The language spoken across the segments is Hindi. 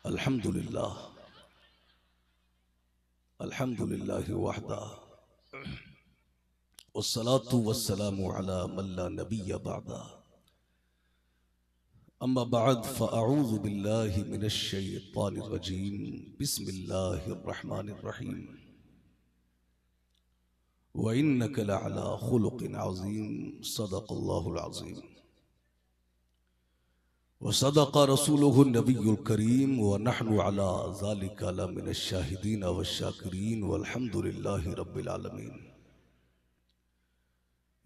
अल्हम्दुलिल्लाह अल्हम्दुलिल्लाहि वहदा वस्सलातु वस्सलामु अला मन ला नबिय्य बअदा अम्मा बअद फ़अऊज़ु बिल्लाहि मिनश शैतानिर रजीम बिस्मिल्लाहिर रहमानिर रहीम व इन्नका लअला खुलुक़िन अज़ीम सदक़ल्लाहुल अज़ीम व सदक़ रसूलुहुन नबियुल करीम व नहनु अला ज़ालिका लमिनश शाहिदीन वश्शाकिरीन वल्हम्दुलिल्लाहि रब्बिल आलमीन।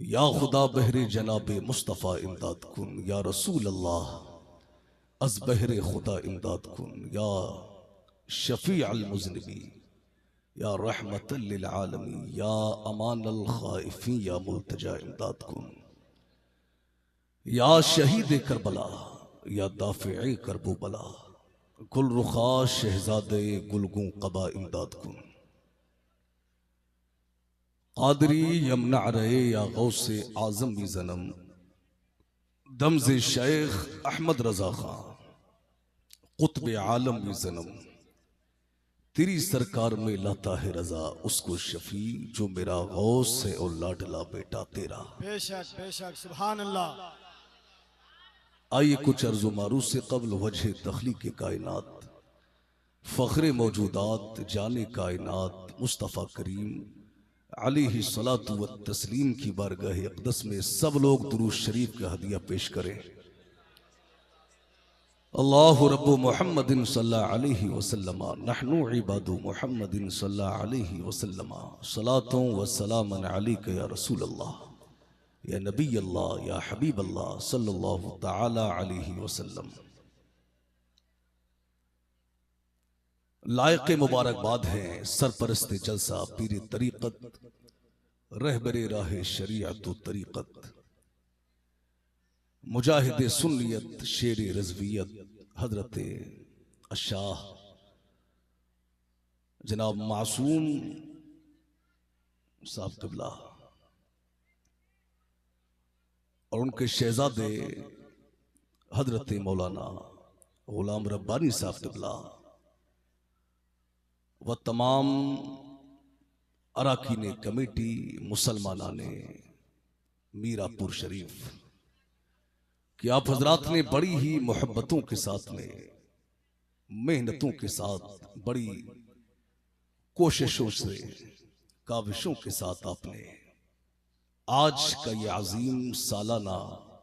या खुदा बहरे जनाबे मुस्तफ़ा इमदाद कुन, या रसूल अल्लाह अज़ बहरे खुदा इमदाद कुन, या शफ़ी अल मुज़निबी, या रहमतल लिल आलमीन, या अमान अल खाइफीन, या मुल्तजा इमदाद कुन, या शहीद करबला, या दाफ़िए करबो बला, गुल रुखा शहजादे गुलगू कबा इमदाद कुन, कादरी यमना रहे या गौसे आज़म भी जन्म, दमज़े शेख अहमद रज़ा खां, कुतबे आलम भी जन्म, तेरी सरकार में लाता है रजा उसको शफी जो मेरा गौस है और लाडला बेटा तेरा। बेशक सुभान अल्लाह। आइए कुछ अर्ज़ो मारूफ से कब्ल वजह तख्लीक़ कायनात, फ़ख्रे मौजूदात, जाने कायनात मुस्तफ़ा करीम अलैहि सलातु व तस्लीम की बारगाह अक़दस में सब लोग दुरूद शरीफ का हदिया पेश करें। अल्लाहु रब्बु मुहम्मदिन सल्लल्लाहु अलैहि वसल्लम नहनु इबादु मुहम्मदिन सल्लल्लाहु अलैहि वसल्लम सलातों व सलामन अलैका या रसूल अल्लाह, या नबी अल्लाह, या हबीब अल्लाह सल्लल्लाहु तआला अलैहि वसल्लम। लायक मुबारकबाद हैं सरपरस्ते जलसा पीर तरीक़त रहबरे राह शरीअत व तरीक़त, मुजाहिद सुन्नियत शेर रज़वियत हज़रत अशाह जनाब मासूम साहब क़िबला और उनके शहजादे हज़रत मौलाना ग़ुलाम रब्बानी साहब क़िबला व तमाम अराकीन कमेटी मुसलमाना ने मीरापुर शरीफ कि आप हजरात ने बड़ी ही मोहब्बतों के साथ में, मेहनतों के साथ, बड़ी कोशिशों से, काविशों के साथ आपने आज का ये अजीम सालाना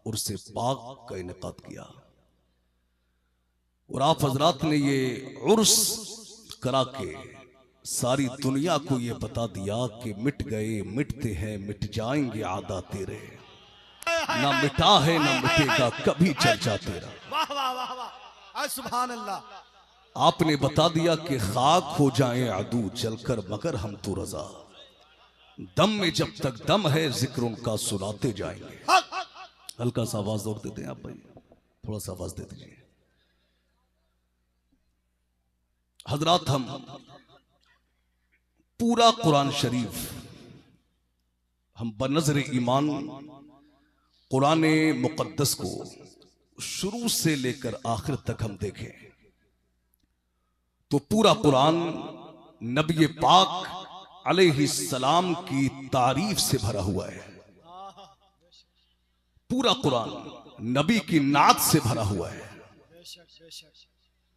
उर्से पाक का इनेकाद किया और आप हजरात ने ये उर्स करा के सारी दुनिया को ये बता दिया कि मिट गए, मिटते हैं, मिट जाएंगे आदा तेरे, ना मिटा है ना मिटेगा कभी चर्चा तेरा। वाह वाह वाह वाह सुभान अल्लाह। आपने बता दिया कि खाक हो जाए अदू चलकर मगर हम तो रजा, दम में जब तक दम है जिक्र उनका सुनाते जाएंगे। हल्का सा आवाज और देते हैं आप भाई, थोड़ा सा आवाज दे दीजिए हजरात। हम पूरा कुरान शरीफ हम बनज़र ईमान कुरान मुक़द्दस को शुरू से लेकर आखिर तक हम देखें तो पूरा कुरान नबी पाक अलैहिस्सलाम की तारीफ से भरा हुआ है। पूरा कुरान नबी की नात से भरा हुआ है।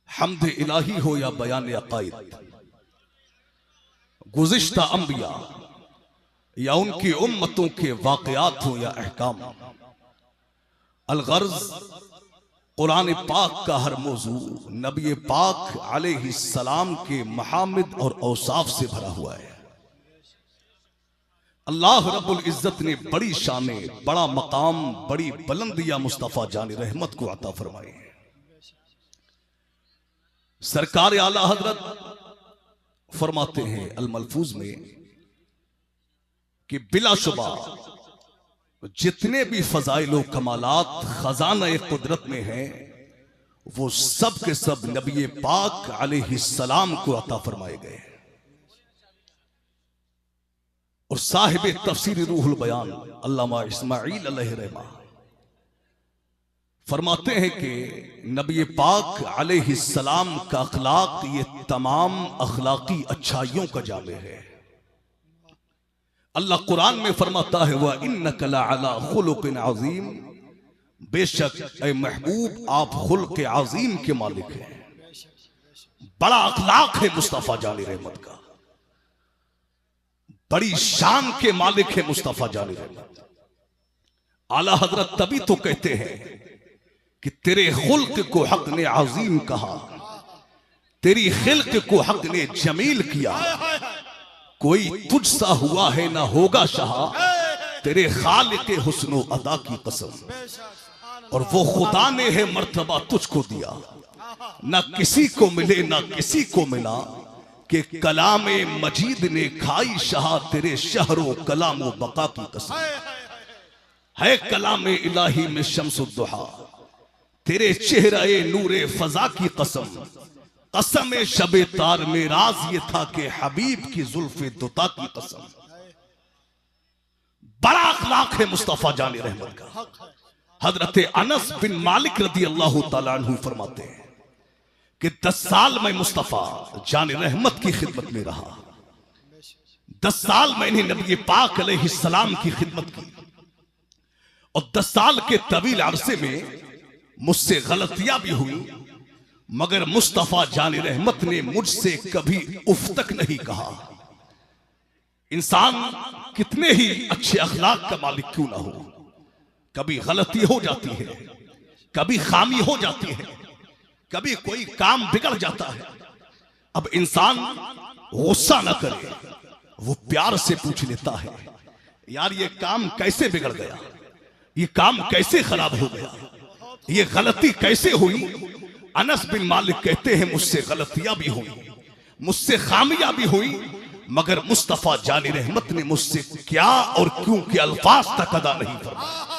हम्द इलाही हो या बयान अक़ाइद, गुज़िश्ता अंबिया या उनकी उम्मतों के वाक़यात हो या अहकाम, अलगर्ज कुरान पाक का हर मौजू नबी पाक अलैहिस्सलाम के महामिद और औसाफ से भरा हुआ है। अल्लाह रब्बुल इज्जत ने बड़ी शाने, बड़ा मकाम, बड़ी बुलंदियां मुस्तफ़ा जान रहमत को अता फरमाए। सरकार आला हजरत फरमाते हैं अल मलफूज में कि बिलाशुबा जितने भी फजाइल कमालात खजाना कुदरत में हैं वो सब के सब नबी पाक अलैहिस्सलाम को अता फरमाए गए। और साहिब तफसीर रूहुल बयान अल्लामा इस्माइल अलैहि रहमा फरमाते हैं कि नबी पाक अलैहिस्सलाम का अखलाक ये तमाम अखलाकी अच्छाइयों का जामे है। अल्लाह कुरान में फरमाता है वह इन्नका लअला खुलुकिन अज़ीम, बेशक ऐ महबूब आप खुल्क अज़ीम के मालिक हैं। बड़ा अखलाक है मुस्तफा जानी रहमत का, बड़ी शान के मालिक है मुस्तफा जानी रहमत। आला हजरत तभी तो कहते हैं कि तेरे खुल्क को हक ने अजीम कहा, तेरी खिल्क को हक ने जमील किया। कोई तुझसा हुआ है ना होगा शाह, तेरे खालिक हुस्नो अदा की कसम। और वो खुदा ने है मर्तबा तुझको दिया, ना किसी को मिले ना किसी को मिला, कि कलामे मजीद ने खाई शाह तेरे शहरों कलामो बका की कसम। है कलामे इलाही में शम्सुद्दुहा, तेरे चेहरे नूरे फजा की कसम। कसम शबे तार में राज ये था कि हबीब की जुल्फे दुता की कसम। बड़ा अखलाक है मुस्तफा जानी रहमत का। हजरत अनस बिन मालिक रदी अल्लाह तआला अन्हु फरमाते हैं कि 10 साल में मुस्तफा जानी रहमत की खिदमत में रहा। 10 साल मैंने नबी पाक अलैहिस्सलाम की खिदमत की, और 10 साल के तवील अरसे में मुझसे गलतियां भी हुई, मगर मुस्तफा जानी रहमत ने मुझसे कभी उफ तक नहीं कहा। इंसान कितने ही अच्छे अखलाक का मालिक क्यों ना हो, कभी गलती हो जाती है, कभी खामी हो जाती है, कभी कोई काम बिगड़ जाता है। अब इंसान गुस्सा ना करे, वो प्यार से पूछ लेता है यार ये काम कैसे बिगड़ गया, ये काम कैसे खराब हो गया, ये गलती कैसे हुई। अनस बिन मालिक कहते हैं मुझसे गलतियां भी हुई, मुझसे खामियां भी हुई, मगर मुस्तफा जानी रहमत ने मुझसे क्या और क्यों के अल्फाज तक अदा नहीं फरमाया।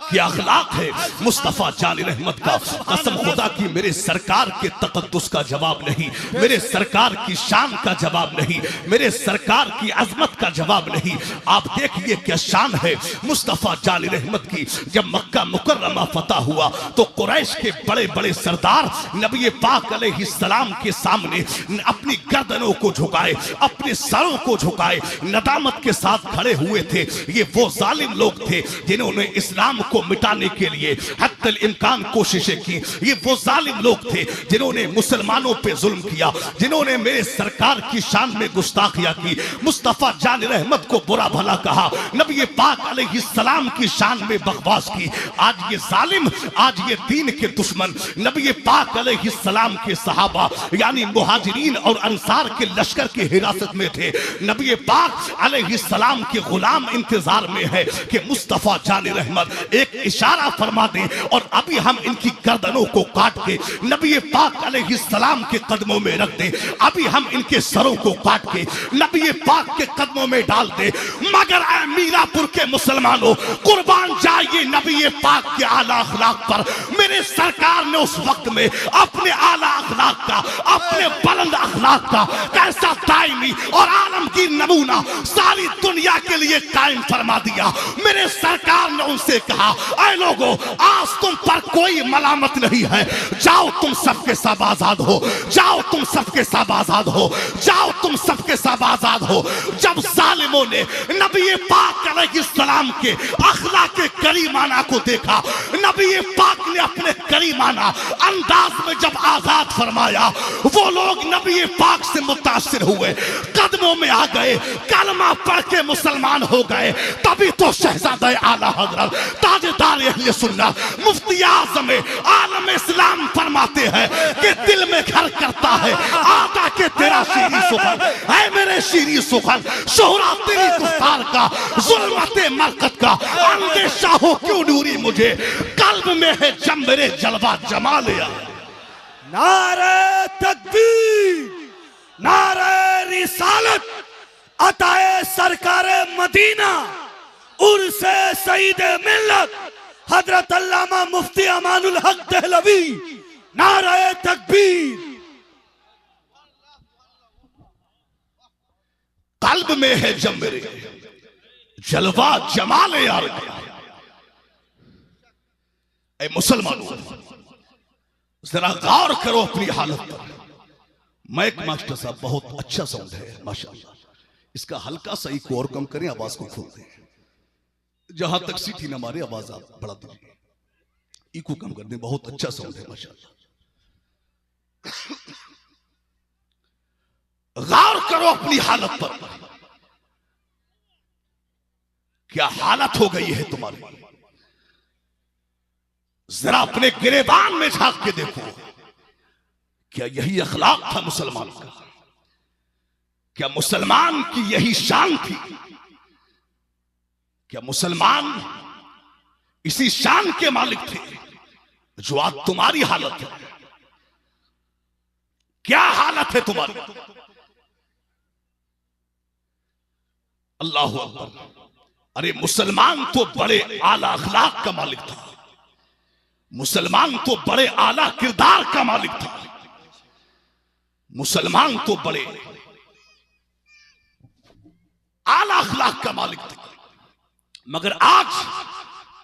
क्या अखलाक है मुस्तफा जानी रहमत का। कसम खुदा की मेरे सरकार के तकद्दुस का जवाब नहीं, मेरे सरकार की शान का जवाब नहीं, मेरे सरकार की अजमत का जवाब नहीं। आप देखिए क्या शान है मुस्तफा जानी रहमत की। जब मक्का मुकर्रमा फतह हुआ तो कुरैश के बड़े बड़े सरदार नबी पाक अलैहिस्सलाम के सामने अपनी गर्दनों को झुकाए, अपने सरों को झुकाए, नदामत के साथ खड़े हुए थे। ये वो जालिम लोग थे जिन्होंने इस्लाम को मिटाने के लिए हत्तल इम्कान कोशिशें की। ये वो जालिम लोग थे जिन्होंने मुसलमानों पे जुल्म किया, जिन्होंने मेरे सरकार की शान में गुस्ताखियां की, मुस्तफा जान रहमत को बुरा भला कहा, नबी पाक अलैहिस्सलाम की शान में बकवास की। आज ये जालिम, आज ये दीन के दुश्मन नबी पाक अलैहिस्सलाम के सहाबा यानी मुहाजिरीन और अंसार के लश्कर की हिरासत में थे। नबी पाक अलैहिस्सलाम के गुलाम इंतजार में है कि मुस्तफा जान रहमत एक इशारा फरमा दें और अभी हम इनकी गर्दनों को काट के नबी पाक अलैहिस्सलाम के कदमों में रख दें, अभी हम इनके सरों को काट के नबी पाक के कदमों में डाल दें। मगर मीरापुर के मुसलमानों, कुर्बान जाइए नबी पाक के आला अखलाक पर। मेरे सरकार ने उस वक्त में अपने आला अखलाक का, अपने बुलंद अखलाक का कैसा दायमी और आलमगीर नमूना सारी दुनिया के लिए कायम फरमा दिया। मेरे सरकार ने उनसे कहा ऐ लोगों, आज तुम पर कोई मलामत नहीं है, जाओ तुम सबके सब आजाद हो, जाओ तुम सबके सब आजाद हो, जाओ तुम सबके सब आजाद हो। जब जालिमों ने नबी पाक अलैहिस्सलाम के अखलाक करीमाना को देखा, नबी पाक ने अपने करीमाना अंदाज में जब आजाद फरमाया, वो लोग नबी पाक से मुतासिर हुए, कदमों में आ गए, कलमा पढ़ के मुसलमान हो गए। तभी तो शहजादा आला हजरत ताजदार अहले सुन्नत मुफ्ती आज़म आलम इस्लाम फरमाते हैं कि दिल में घर करता है आका के तेरा शीरी सुखन है मेरे शीरी सुखन, शोहरा तेरी गुफ्तार का, जुल्मते मरकत का, अंदेशा हो क्यों दूरी मुझे, कल्ब में है जब मेरे जलवा जमा लिया। नारे तकबीर, नारे रिसालत, अताए सरकारे मदीना, उर्से सईद मिल्लत हजरत अल्लामा मुफ्ती अमानुल हक दहलवी। नारे तकबीर। कल्ब में है जब मेरे जलवा जमाल यार। ऐ मुसलमानों, जरा गौर करो अपनी हालत पर। माइक मास्टर साहब बहुत अच्छा साउंड है माशाअल्लाह, इसका हल्का सा इको और कम करें, आवाज को खोल दें। जहां तक सीटी न मारे आवाज आप बढ़ा दीजिए, इको कम कर दें। बहुत अच्छा साउंड है माशाअल्लाह। गौर करो अपनी हालत पर, क्या हालत हो गई है तुम्हारी। जरा अपने गिरेबान में झांक के देखो, क्या यही अखलाक था मुसलमान का? क्या मुसलमान की यही शान थी? क्या मुसलमान इसी शान के मालिक थे जो आज तुम्हारी हालत है? क्या हालत है तुम्हारी? अल्लाह अकबर। अरे मुसलमान तो बड़े आला अखलाक का मालिक था, मुसलमान तो बड़े आला किरदार का मालिक था, मुसलमान तो बड़े आला अखलाक का मालिक थे। मगर आज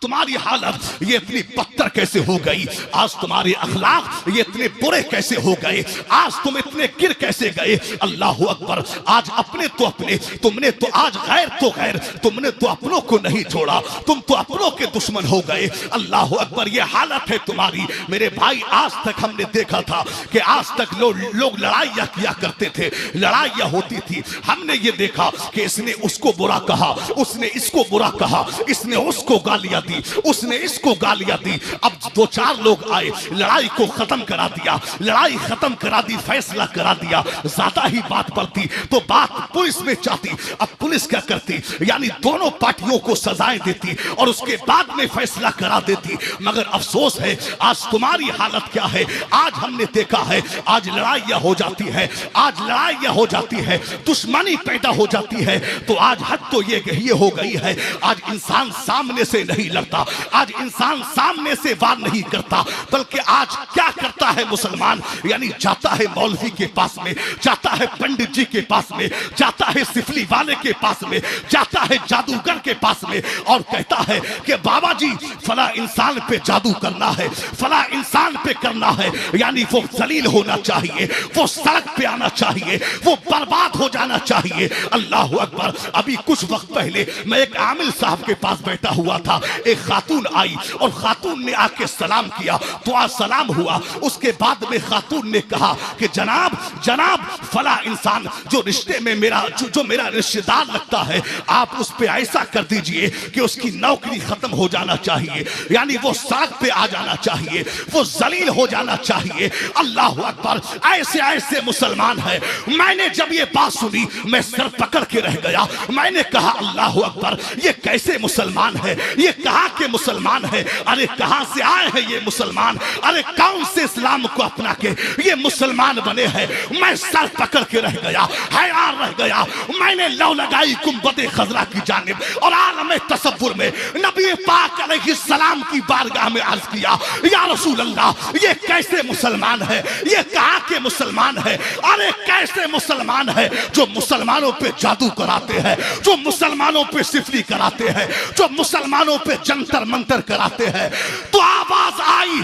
तुम्हारी हालत ये इतनी बदतर कैसे हो गई? आज तुम्हारे अखलाक ये इतने बुरे कैसे हो गए? आज तुम इतने गिर कैसे गए? अल्लाह अकबर। आज अपने तो अपने, तुमने तो आज गैर तो गैर, तुमने तो अपनों को नहीं छोड़ा, तुम तो अपनों के दुश्मन हो गए। अल्लाह अकबर। ये हालत है तुम्हारी मेरे भाई। आज तक हमने देखा था कि आज तक लोग लड़ाइयां किया करते थे, लड़ाइयां होती थी। हमने ये देखा कि इसने उसको बुरा कहा, उसने इसको बुरा कहा, इसने उसको गालियां दी, उसने इसको गालियां दी। अब दो चार लोग आए, लड़ाई को खत्म करा दिया, लड़ाई खत्म करा दी, फैसला करा दिया। ज्यादा ही बात पड़ती तो बात पुलिस में जाती। अब पुलिस क्या करती? यानी दोनों पार्टियों को सजाएं देती और उसके बाद में फैसला करा देती। मगर अफसोस है आज तुम्हारी हालत क्या है? आज हमने देखा है, आज लड़ाइयां हो जाती है, आज लड़ाइयां हो जाती है, दुश्मनी पैदा हो जाती है। तो आज हद तो ये हो गई है, आज इंसान सामने से नहीं लड़ता, आज इंसान सामने से वार नहीं करता, बल्कि आज क्या करता है मुसलमान? यानी जाता है मौलवी के पास में, जाता है पंडित जी के पास में, जाता है सिफली वाले के पास में, जाता है जादूगर के पास में और कहता है कि बाबा जी फला इंसान पे जादू करना है, फला इंसान पे करना है। यानी वो जलील होना चाहिए, वो सड़क पे आना चाहिए, वो बर्बाद हो जाना चाहिए। अल्लाह अकबर। अभी कुछ वक्त पहले मैं एक आमिल साहब के पास बैठा हुआ था, एक खातून आई और खातून ने आके सलाम किया, तो आज सलाम हुआ। उसके बाद में खातून ने कहा कि जनाब जनाब फला इंसान जो रिश्ते में मेरा जो मेरा रिश्तेदार लगता है, आप उस पे ऐसा कर दीजिए कि उसकी नौकरी खत्म हो जाना चाहिए, यानी वो सड़क पे आ जाना चाहिए, वो जलील हो जाना चाहिए। अल्लाह अकबर। ऐसे ऐसे मुसलमान है। मैंने जब ये बात सुनी मैं सर पकड़ के रह गया। मैंने कहा अल्लाह अकबर, ये कैसे मुसलमान है? ये कहां के मुसलमान है? अरे कहां से आए हैं ये मुसलमान? अरे कौन से इस्लाम को अपना के ये मुसलमान बने हैं? मैं सर पकड़ के रह गया, हैरान रह गया। मैंने लौ लगाई गुंबद खजरा की जानिब और आलम तसव्वुर में नबी पाक अलैहिस्सलाम की बारगाह में अर्ज किया, या रसूल अल्लाह, ये कैसे मुसलमान है? ये कहां के मुसलमान है? अरे कैसे मुसलमान है जो मुसलमानों पे जादू कराते हैं, जो मुसलमानों पे सिफली कराते हैं, जो मुसलमानों पे जंतर मंतर कराते हैं। तो आवाज आई,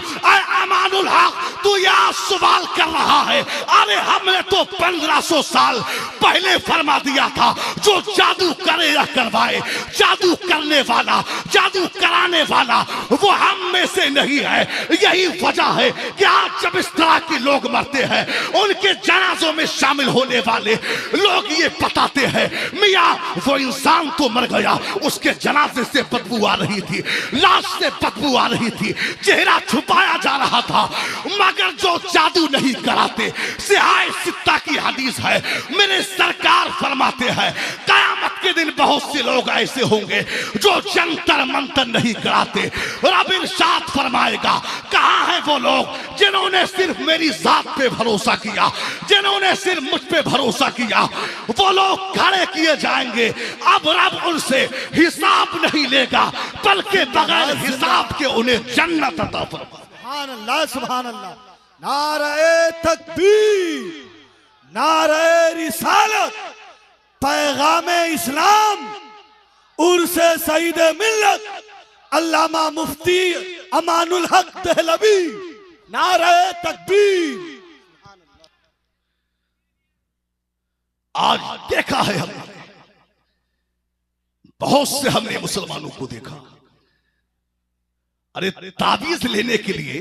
अमानुल हक, तू यह सवाल कर रहा है? अरे हमने तो 1500 साल पहले फरमा दिया था, जो जादू करे या करवाए, जादू करने वाला, जादू कराने वाला वो हम में से नहीं है। यही वजह है कि आज जब इस तरह के लोग मरते हैं, उनके जनाजों में शामिल होने वाले लोग ये बताते हैं, मियां वो इंसान तो मर गया, उसके जनाजे से बदबू आ रही थी, लाश से बदबू आ रही थी, चेहरा छुपाया जा रहा था, मगर जो जादू नहीं कराते। सिहाए सित्ता की हदीस है, मेरे सरकार फरमाते हैं कयामत के दिन बहुत से लोग ऐसे होंगे जो जंतर मंतर नहीं कराते। रब इरशाद फरमाएगा, कहां है वो लोग जिन्होंने सिर्फ मेरी जात पे भरोसा किया, जिन्होंने सिर्फ मुझ पे भरोसा किया? वो लोग खड़े किए जाएंगे। अब रब उनसे हिसाब नहीं लेगा, बल्कि बगैर हिसाब के उन्हें जन्नत अता फरमाएगा। सुभान अल्लाह, सुभान अल्लाह। नारे तकबीर, नारे रिसालत, पैगामे इस्लाम, उर्से सईद मिल्लत अल्लामा मुफ्ती अमानुल हक दहलवी, नारे तकबीर। आज देखा है हमने, बहुत से हमने मुसलमानों को देखा, अरे ताबीज लेने के लिए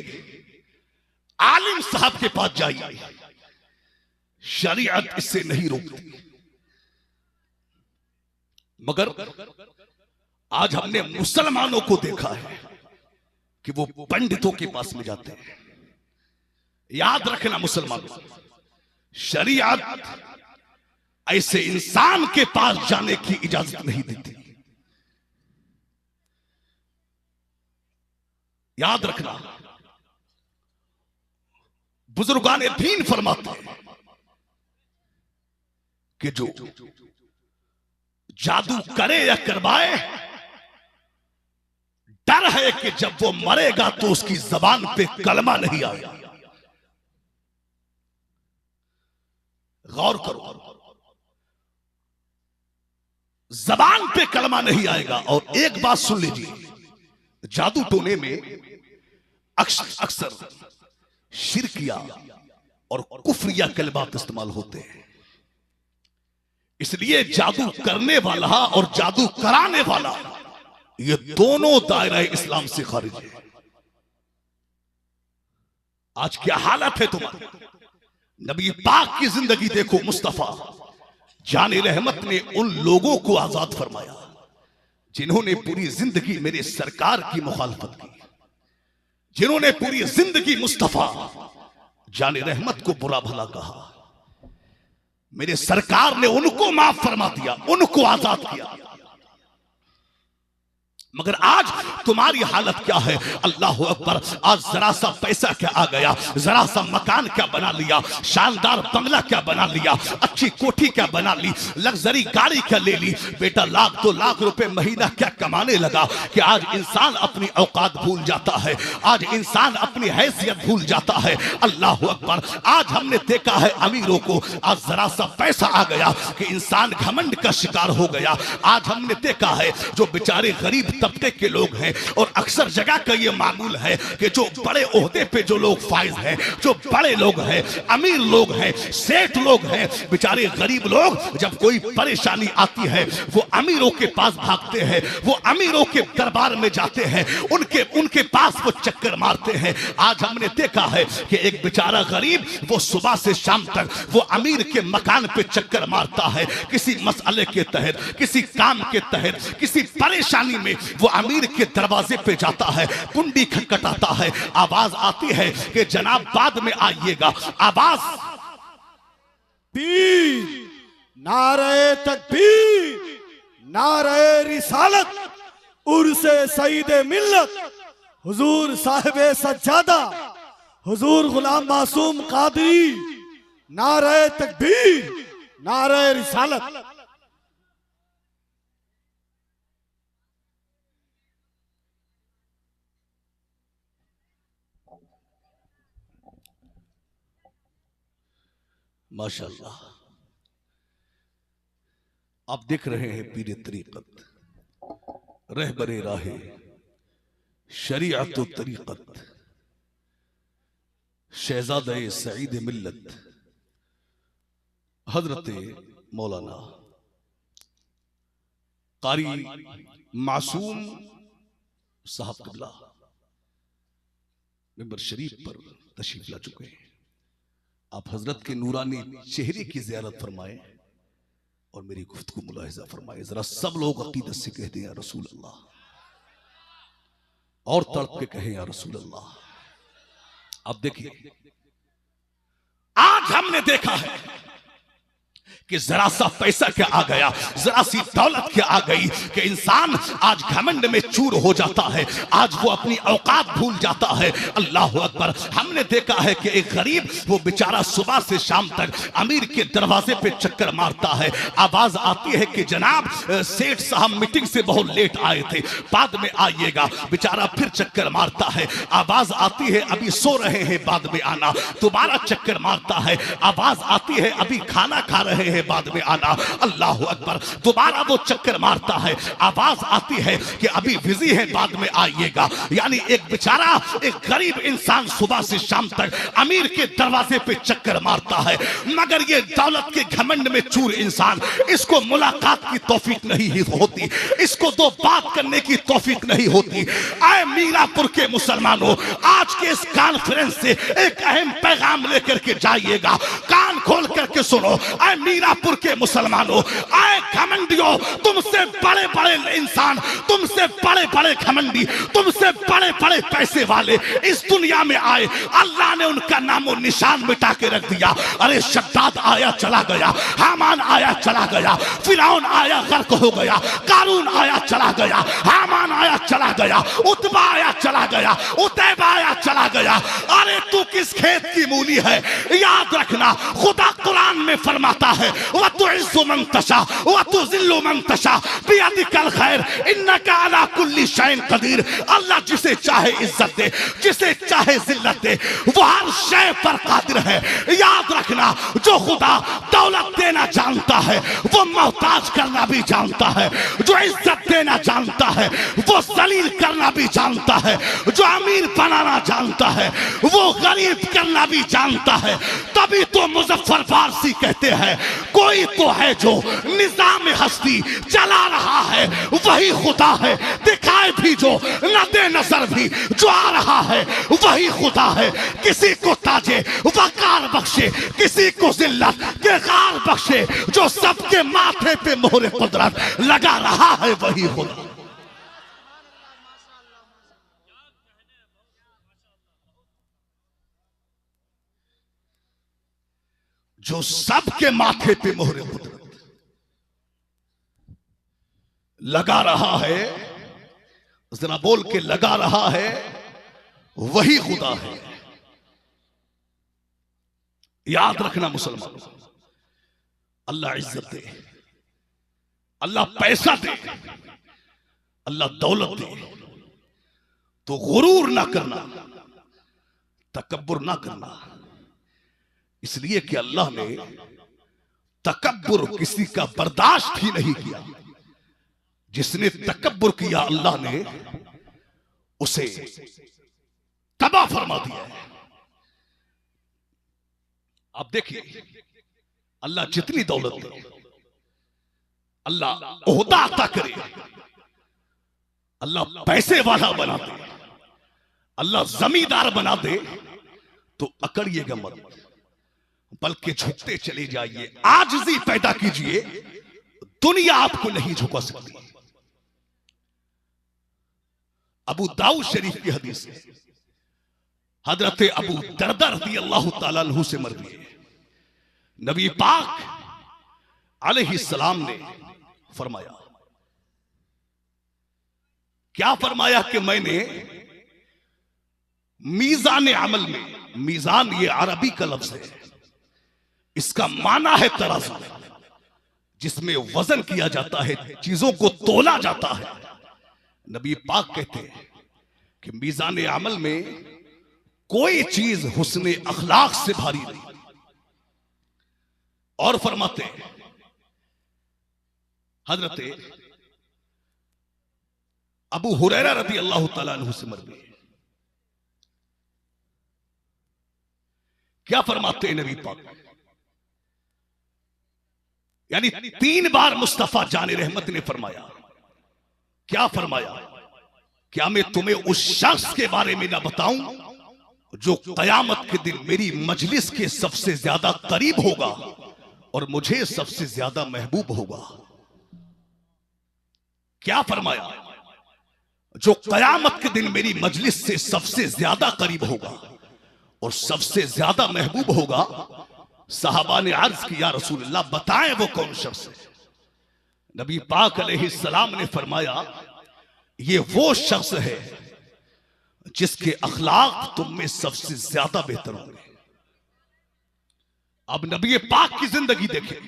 आलिम साहब के पास जाइए, शरीयत इससे नहीं रोकती। मगर आज हमने मुसलमानों को देखा है कि वो पंडितों के पास में जाते हैं। याद रखना मुसलमानों, शरीयत ऐसे इंसान के पास जाने की इजाजत नहीं देती। याद रखना, बुजुर्गान दीन फरमाते हैं कि जो जादू करे या करवाए, डर है कि जब वो मरेगा तो उसकी जबान पे कलमा नहीं आएगा। गौर करो, जबान पे कलमा नहीं आएगा। और एक बात सुन लीजिए, जादू टोने में अक्सर शिरकिया और कुफरिया कलमात इस्तेमाल होते हैं। इसलिए जादू करने वाला और जादू कराने वाला, ये दोनों दायरा इस्लाम से खारिज है। आज क्या हालत है तुम्हारी? नबी पाक की जिंदगी देखो, मुस्तफा जाने रहमत ने उन लोगों को आजाद फरमाया जिन्होंने पूरी जिंदगी मेरे सरकार की मुखालफत की, जिन्होंने पूरी जिंदगी मुस्तफा जाने रहमत को बुरा भला कहा। मेरे सरकार ने उनको माफ फरमा दिया, उनको आजाद किया। मगर आज तुम्हारी हालत क्या है? अल्लाह अकबर, आज जरा सा पैसा क्या आ गया, जरा सा मकान क्या बना लिया, शानदार बंगला क्या बना लिया, अच्छी कोठी क्या बना ली, लग्जरी गाड़ी क्या ले ली, बेटा लाख 2 लाख रुपए महीना क्या कमाने लगा कि आज इंसान अपनी औकात भूल जाता है, आज इंसान अपनी हैसियत भूल जाता है। अल्लाह अकबर, आज हमने देखा है अमीरों को, आज जरा सा पैसा आ गया कि इंसान घमंड का शिकार हो गया। आज हमने देखा है जो बेचारे गरीब तबके के लोग हैं, और अक्सर जगह का ये मामूल है कि जो बड़े ओहदे पे जो लोग फाइज हैं, जो बड़े लोग हैं, अमीर लोग हैं, सेठ लोग हैं, बेचारे गरीब लोग जब कोई परेशानी आती है वो अमीरों के पास भागते हैं, वो अमीरों के दरबार में जाते हैं, उनके पास वो चक्कर मारते हैं। आज हमने देखा है कि एक बेचारा गरीब वो सुबह से शाम तक वो अमीर के मकान पे चक्कर मारता है, किसी मसले के तहत, किसी काम के तहत, किसी परेशानी में वो अमीर के दरवाजे पे जाता है, कुंडी खटखटाता है, आवाज आती है कि जनाब बाद में आइएगा। आवाज पीर, नारे तकबीर, नारे रिसालत, उर्से सईदे मिल्लत, हुजूर साहिबे सज्जादा, हुजूर गुलाम मासूम कादरी, नारे तकबीर, नारे रिसालत। माशाअल्लाह, आप देख रहे हैं पीर तरीकत, रहबरे राहे शरीअत व तरीकत, शहजादे सईद मिल्लत हजरत मौलाना कारी मासूम साहब क़िबला मिंबर शरीफ पर तशरीफ ला चुके हैं। आप हजरत के नूरानी चेहरे की ज़ियारत फरमाएं और मेरी गुफ्तगू मुलाहिजा फरमाएं। जरा सब लोग अकीदत से कहते हैं या रसूल अल्लाह, और तड़प के कहें या रसूल अल्लाह। अब देखिए, आज हमने देखा है कि जरा सा पैसा क्या आ गया, जरा सी दौलत क्या आ गई कि इंसान आज घमंड में चूर हो जाता है, आज वो अपनी औकात भूल जाता है। अल्लाह अकबर, हमने देखा है कि एक गरीब वो बेचारा सुबह से शाम तक अमीर के दरवाजे पे चक्कर मारता है, आवाज आती है कि जनाब सेठ साहब मीटिंग से बहुत लेट आए थे, बाद में आइएगा। बेचारा फिर चक्कर मारता है, आवाज आती है अभी सो रहे हैं, बाद में आना। दोबारा चक्कर मारता है, आवाज आती है अभी खाना खा रहे हैं, है बाद में आना। अल्लाह अकबर। दोबारा वो चक्कर मारता है, आवाज आती है कि अभी बिजी है बाद में आइएगा। यानी एक बेचारा, एक गरीब इंसान सुबह से शाम तक अमीर के दरवाजे पे चक्कर मारता है, मगर ये दौलत के घमंड में चूर इंसान, इसको मुलाकात की तौफीक नहीं होती, इसको दो बात करने की तौफीक नहीं होती। आए मीरापुर के मुसलमानों, आज के इस कॉन्फ्रेंस से एक अहम पैगाम लेकर के जाइएगा, कान खोल करके सुनो। आए मीरापुर के मुसलमानों, आए घमंडियों, तुमसे बड़े बड़े इंसान, तुमसे बड़े बड़े घमंडी, तुमसे बड़े बड़े पैसे वाले इस दुनिया में आए, अल्लाह ने उनका नामो निशान मिटा के रख दिया। अरे शद्दाद आया चला गया, हामान आया चला गया, फिरौन आया गर्क हो गया, कारून आया चला गया, हामान आया चला गया, उतबा आया चला गया, उतैबा आया चला गया। अरे तू किस खेत की मूली है? याद रखना, खुदा कुरान में फरमाता है, व तुइज़्ज़ु मन तशा व तुज़िल्लु मन तशा बियदिकल खैर इन्नका अला कुल्ली शैइन कदीर। अल्लाह जिसे चाहे इज्जत दे, जिसे चाहे जिल्लत दे, वो हर शय पर कादिर है। याद रखना, जो खुदा दौलत देना जानता है वो मोहताज करना भी जानता है, जो इज्जत देना जानता है वो जलील करना भी जानता है, जो अमीर बनाना जानता है वो गरीब करना भी जानता है। तभी तो मुजफ्फर फारसी कहते हैं, कोई तो है जो निजाम हस्ती चला रहा है वही खुदा है, दिखाए भी जो न दे नजर भी जो आ रहा है वही खुदा है। किसी को ताजे वकार बख्शे, किसी को जिल्लत के गार बख्शे, जो सबके माथे पे मोहरे कुदरत लगा रहा है वही खुदा। जो सबके माथे पे मोहरे कुदरत लगा रहा है, जरा बोल के लगा रहा है, वही खुदा है। याद रखना मुसलमानों, अल्लाह इज्जत दे, अल्लाह पैसा दे, अल्लाह दौलत दे, तो गुरूर ना करना, तकब्बुर ना करना। इसलिए कि अल्लाह ने तकब्बुर किसी का बर्दाश्त ही नहीं किया। जिसने तकब्बुर किया अल्लाह ने उसे तबाह फरमा दिया है। आप देखिए, अल्लाह जितनी दौलत दे, अल्लाह ओहदा अता करे, अल्लाह पैसे वाला बना दे, अल्लाह जमींदार बना दे, तो अकड़िएगा मत, बल्कि झुकते चले जाइए, आजिज़ी पैदा कीजिए, दुनिया आपको नहीं झुका सकती। अबू दाऊद शरीफ की हदीस है, हजरत अबू दरदा रज़ी अल्लाह ताला अन्हु से मरवी है, नबी पाक अलैहिस्सलाम ने फरमाया, क्या फरमाया कि मैंने मीज़ान अमल में, मीज़ान ये अरबी का लफ्ज है, इसका माना है तराजू, जिसमें वजन किया जाता है, चीजों को तोला जाता है। नबी पाक कहते हैं कि मीज़ान अमल में कोई चीज हुस्ने अखलाक से भारी नहीं। और फरमाते हैं, हजरत अबू हुरैरा रज़ी अल्लाह ताला अन्हु से मरवी है, क्या फरमाते हैं नबी पाक, यानी 3 बार मुस्तफा जाने रहमत ने फरमाया, क्या फरमाया, क्या मैं तुम्हें उस शख्स के बारे में ना बताऊं जो कयामत के दिन मेरी मजलिस के सबसे ज्यादा करीब होगा और मुझे सबसे ज्यादा महबूब होगा। क्या फरमाया, जो कयामत के दिन मेरी मजलिस से सबसे ज्यादा करीब होगा और सबसे ज्यादा महबूब होगा। सहाबा ने अर्ज किया, रसूलुल्लाह बताएं वो कौन शख्स है। नबी पाक अलैहिस्सलाम ने फरमाया, ये वो शख्स है जिसके अखलाक तुम में सबसे ज्यादा बेहतर होंगे। अब नबी पाक की जिंदगी देखें,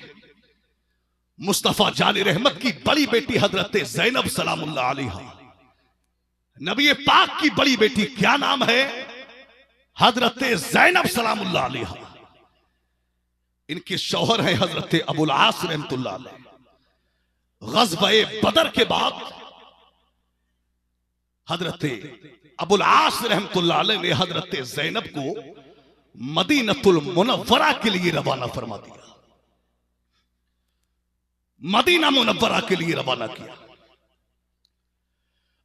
मुस्तफा जान रहमत की बड़ी बेटी हजरत ज़ैनब सलामुल्लाह अलैहा, नबी पाक की बड़ी बेटी क्या नाम है, हजरत ज़ैनब सलामुल्लाह अलैहा। इनके शौहर हैं हजरत अबुल आस रहमतुल्लाह अलैह। ग़ज़वा-ए बदर के बाद हजरत अबुल आस रहमतुल्लाह अलैह ने हजरत ज़ैनब को मदीनतुल मुनव्वरा के लिए रवाना फरमा दिया, मदीना मुनव्वरा के लिए रवाना किया।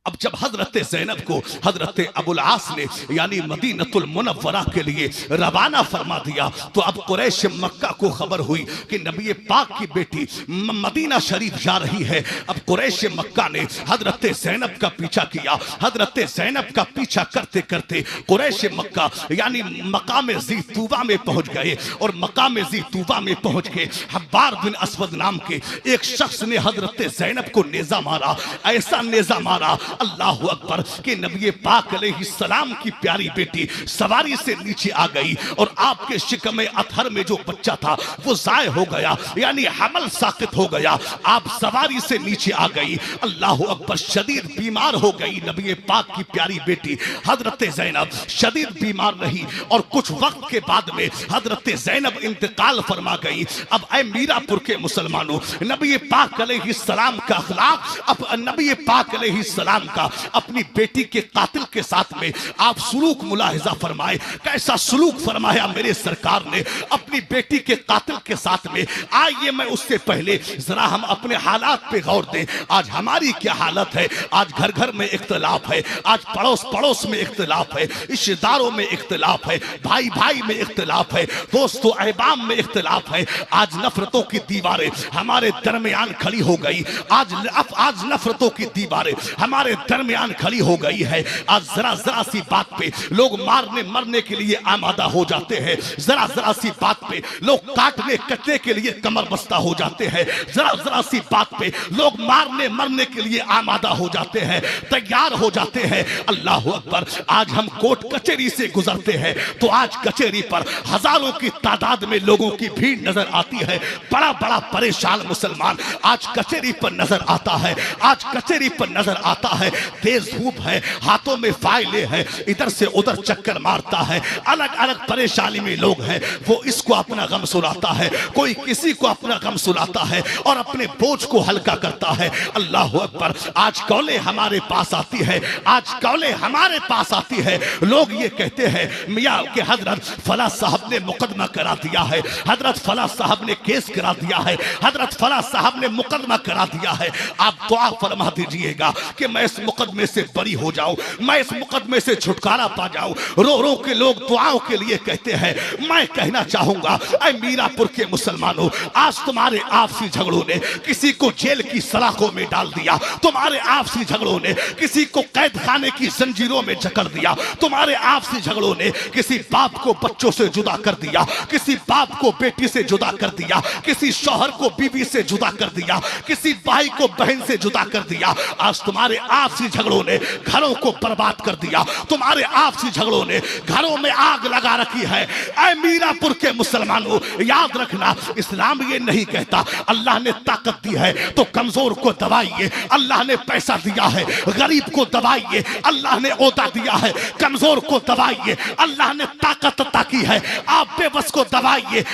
अब जब हजरत ज़ैनब को हजरत अबुल आस ने यानी मदीनतुल मुनव्वरा के लिए रवाना फरमा दिया, तो अब कुरैश मक्का को खबर हुई कि नबी पाक की बेटी मदीना शरीफ जा रही है। अब कुरैश मक्का ने हजरत ज़ैनब का पीछा किया। हजरत ज़ैनब का पीछा करते करते कुरैश मक्का यानी मकाम ज़ी तूबा में पहुंच गए, और मकाम ज़ी तूबा में पहुंच के हब्बार बिन अस्वद नाम के एक शख्स ने हजरत ज़ैनब को नेजा मारा, ऐसा नेजा मारा अल्लाह अकबर कि नबी पाक अलैहिस्सलाम की प्यारी बेटी सवारी से नीचे आ गई, और आपके शिकम अतहर में जो बच्चा था वो ज़ाय हो गया, यानी हमल साकित हो गया। आप सवारी से नीचे आ गई, अल्लाह अकबर शदीद बीमार हो गई नबी पाक की प्यारी बेटी हजरत ज़ैनब शदीद बीमार रही, और कुछ वक्त के बाद में हजरत ज़ैनब इंतकाल फरमा गई। अब ऐ मीरापुर के मुसलमानों, नबी पाक अलैहिस्सलाम का अखलाक, अब नबी पाक अलैहिस्सलाम का अपनी बेटी के कातिल के साथ में आप सुलूक मुलाहिजा फरमाए। कैसा सुलूक फरमाया मेरे सरकार ने अपनी बेटी के कातिल के साथ में। आइए मैं उससे पहले जरा हम अपने हालात पे गौर दें। आज हमारी क्या हालत है? आज घर घर में इख्तिलाफ है, आज पड़ोस पड़ोस में इख्तिलाफ है, रिश्तेदारों में इख्तिलाफ है, भाई भाई में इख्तिलाफ है, दोस्तों अहबाब में इख्तिलाफ है। आज नफरतों की दीवारें हमारे दरमियान खड़ी हो गई। आज नफरतों की दीवारें हमारे दरमियान खड़ी हो गई है। आज जरा जरा सी बात पे लोग मारने मरने के लिए आमादा हो जाते हैं, जरा जरा सी बात पे लोग काटने कटने के लिए कमर बस्ता हो जाते हैं, जरा जरा सी बात पे लोग मारने मरने के लिए आमादा हो जाते हैं, तैयार हो जाते हैं। अल्लाह अकबर, आज हम कोर्ट कचहरी से गुजरते हैं तो आज कचहरी पर हजारों की तादाद में लोगों की भीड़ नजर आती है। बड़ा बड़ा परेशान मुसलमान आज कचहरी पर नजर आता है, आज कचहरी पर नजर आता है। तेज धूप है, हाथों में फाइलें हैं, इधर से उधर चक्कर मारता है, अलग अलग परेशानी में लोग हैं। वो इसको अपना गम सुनाता है, कोई किसी को अपना गम सुनाता है और अपने बोझ को हल्का करता है। अल्लाह अकबर, आज कौले हमारे पास आती है, आज कौले हमारे पास आती है। लोग ये कहते हैं मियाँ के हजरत फला साहब ने मुकदमा करा दिया है, हजरत फला साहब ने केस करा दिया है, हजरत फला साहब ने मुकदमा करा दिया है। आप दुआ फरमा दीजिएगा कि मैं इस मुकदमे से बरी हो जाऊं, मैं इस मुकदमे से छुटकारा पा जाऊं। रो रो के लोग दुआओं के लिए कहते हैं। मैं कहना चाहूंगा ऐ मीरापुर के मुसलमानों, आज तुम्हारे आपसी झगड़ों ने किसी को जेल की सलाखों में डाल दिया, तुम्हारे आपसी झगड़ों ने किसी को कैद खाने की जंजीरों में जकड़ दिया, तुम्हारे आपसी झगड़ों ने किसी बाप को बच्चों से जुदा कर दिया, किसी बाप को बेटी से जुदा कर दिया, किसी शौहर को बीवी से जुदा कर दिया, किसी भाई को बहन से जुदा कर दिया। आज तुम्हारे आपसी झगड़ों ने घरों को बर्बाद कर दिया, तुम्हारे आपसी झगड़ों ने घरों में आग लगा रखी है। ऐ मीरापुर के मुसलमानों, याद रखना, इस्लाम ये नहीं कहता अल्लाह ने ताकत दी है तो कमजोर को दबाइए, अल्लाह ने पैसा दिया है गरीब को दबाइए, अल्लाह ने ओहदा दिया है कमजोर को दबाइए, अल्लाह ने ताकत अता की है आप बेबस को दबाइए।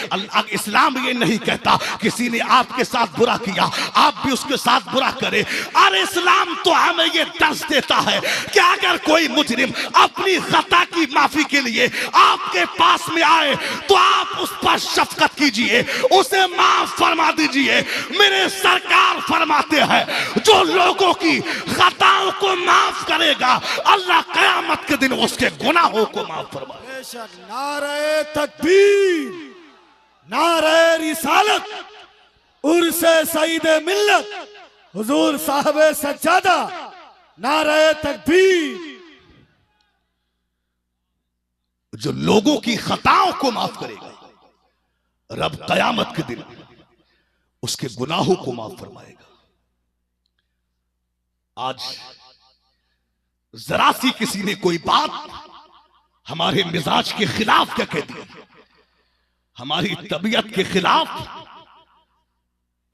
इस्लाम ये नहीं कहता किसी ने आपके साथ बुरा किया आप भी उसके साथ बुरा करें। अरे इस्लाम तो हमें ये दर्ज देता है कि अगर कोई मुजरिम अपनी खता की माफी के लिए आपके पास में आए तो आप उस पर शफकत कीजिए, उसे माफ फरमा दीजिए। मेरे सरकार फरमाते हैं जो लोगों की खताओं को माफ करेगा अल्लाह कयामत के दिन उसके गुनाहों को माफ फरमाएगा। बेशक नारे तकबीर, नारे रिसालत, उर्से सईद मिल्लत हुजूर साहब सज्जादा, नारे तकबीर। जो लोगों की खताओं को माफ करेगा रब कयामत के दिन उसके गुनाहों को माफ फरमाएगा। आज जरा सी किसी ने कोई बात हमारे मिजाज के खिलाफ क्या कह दी, हमारी तबीयत के खिलाफ,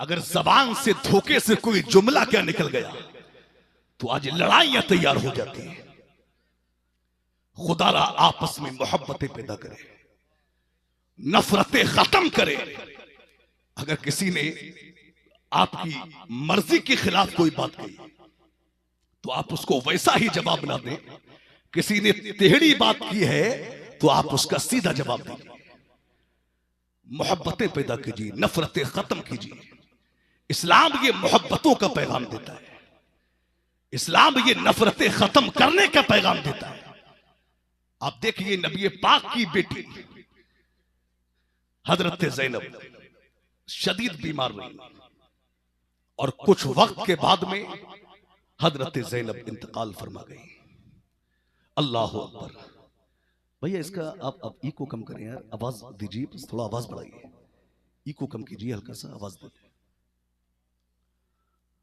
अगर जबान से धोखे से कोई जुमला क्या निकल गया तो आज लड़ाइयां तैयार हो जाती हैं। खुदा आपस में मोहब्बतें पैदा करे। नफरतें खत्म करे। अगर किसी ने आपकी मर्जी के खिलाफ कोई बात कही तो आप उसको वैसा ही जवाब ना दें। किसी ने टेढ़ी बात की है तो आप उसका सीधा जवाब दीजिए। मोहब्बतें पैदा कीजिए, नफरतें खत्म कीजिए। इस्लाम ये मोहब्बतों का पैगाम देता है। इस्लाम ये नफरतें खत्म करने का पैगाम देता है। आप देखिए नबी पाक की बेटी हजरत ज़ैनब शदीद बीमार रही और कुछ वक्त के बाद में हजरत ज़ैनब इंतकाल फरमा गई। अल्लाह अकबर। भैया इसका आप इको कम करें यार, आवाज दीजिए, बस थोड़ा आवाज बढ़ाइए, इको कम कीजिए, हल्का सा आवाज दीजिए,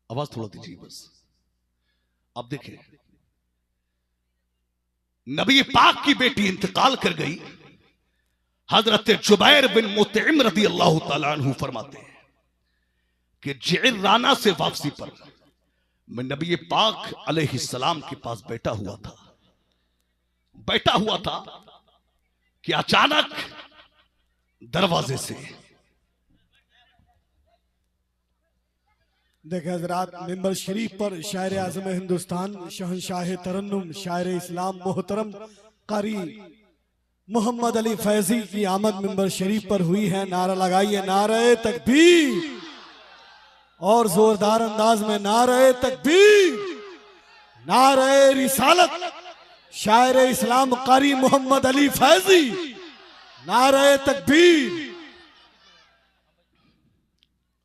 आवाज थोड़ा दीजिए बस। आप देखें नबी पाक की बेटी इंतकाल कर गई। हजरत जुबैर बिन मुतइम रदी अल्लाह तआला अन्हु फरमाते हैं कि जि'राना से वापसी पर मैं नबी पाक अलैहिस्सलाम के पास बैठा हुआ था कि अचानक दरवाजे से देखे हजरात, मिंबर शरीफ पर शायर आज़म हिंदुस्तान, शहंशाह तरन्नुम, शायर इस्लाम मोहतरम कारी मोहम्मद अली फैजी की आमद मिंबर शरीफ पर हुई है। नारा लगाइए, नारे तकबीर, और जोरदार अंदाज में नारे तकबीर, नारे रिसालत, शायर इस्लाम कारी मोहम्मद अली फैजी, नारे तकबीर।